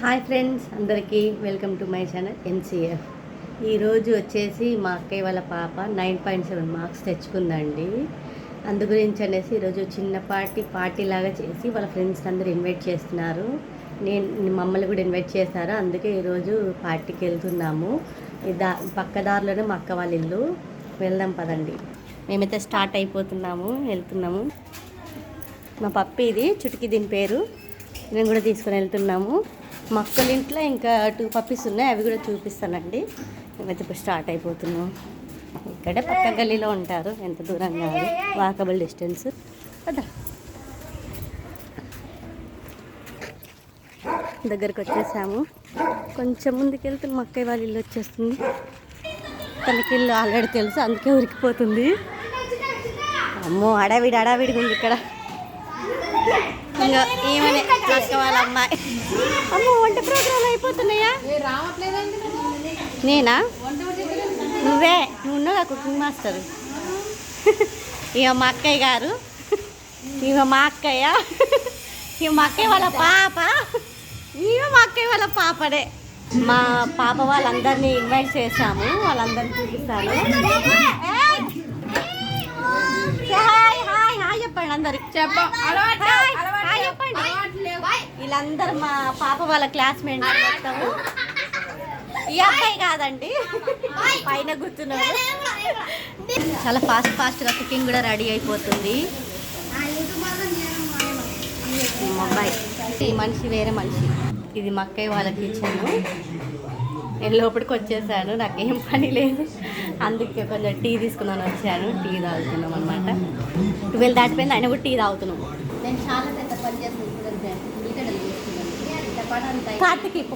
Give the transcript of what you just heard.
Hi friends, అందరికీ welcome to my channel NCF. ఈరోజు వచ్చేసి మా అక్కయ్య వాళ్ళ పాప 9.7 మార్క్స్ తెచ్చుకుందండి. అందు గురించి అనేసి ఈరోజు చిన్నపాటి పార్టీ లాగా చేసి వాళ్ళ ఫ్రెండ్స్ అందరూ ఇన్వైట్ చేస్తున్నారు. మమ్మల్ని కూడా ఇన్వైట్ చేశారు. అందుకే ఈరోజు పార్టీకి వెళ్తున్నాము. పక్క దారిలోనే మా అక్క వాళ్ళ ఇల్లు. వెళ్దాం పదండి. మేమైతే స్టార్ట్ అయిపోతున్నాము, వెళ్తున్నాము. మా పప్పి ఇది, చుటికి దీని పేరు. మేము కూడా తీసుకొని వెళ్తున్నాము. మా అక్కల ఇంట్లో ఇంకా 2 పప్పీస్ ఉన్నాయి, అవి కూడా చూపిస్తానండి. మేమైతే ఇప్పుడు స్టార్ట్ అయిపోతున్నాం. ఇక్కడే పక్క గల్లీలో ఉంటారు, ఎంత దూరం కాదు, వాకబుల్ డిస్టెన్స్. అదా దగ్గరికి వచ్చేసాము. కొంచెం ముందుకు వెళ్తే మా అక్కయ్య వాళ్ళ ఇల్లు వచ్చేస్తుంది. తనకి ఇల్లు ఆల్రెడీ తెలుసు, అందుకే ఉరికిపోతుంది. అమ్మో, అడావిడిగా ఉంది ఇక్కడ. ఇంకా ఏమని అక్క వాళ్ళ అమ్మాయి. అమ్మో, వంట ప్రోగ్రామ్ అయిపోతున్నాయా? నేనా? నువ్వు ఉన్నావు కుకింగ్ మాస్టర్. ఇక మా అక్కయ్య గారు, ఇక మా అక్కయ్య, ఇక మా అక్కయ్య వాళ్ళ పాప, ఇక మా అక్కయ్య వాళ్ళ పాపడే. మా పాప వాళ్ళందరినీ ఇన్వైట్ చేశాము, వాళ్ళందరినీ చూపిస్తాను. హాయ్ హాయ్ హాయ్ చెప్పండి అందరికి. చెప్పండి. వీళ్ళందరూ మా పాప వాళ్ళ క్లాస్మేట్. ఈ అబ్బాయి కాదండి, పైన కూర్చున్నాడు. చాలా ఫాస్ట్గా కుకింగ్ కూడా రెడీ అయిపోతుంది. అబ్బాయి ఈ మనిషి వేరే మనిషి. ఇది మా అక్కయ్య వాళ్ళ కిచెన్. నేను లోపలికి వచ్చేసాను, నాకేం పని లేదు, అందుకే కొంచెం టీ తీసుకున్నాను వచ్చాను. టీ తాగుతున్నాం అనమాట. 12 దాటిపోయింది, అయినా కూడా టీ తాగుతున్నాము. నేను చాలా పెద్ద పని చేస్తున్నాను. కార్తీక్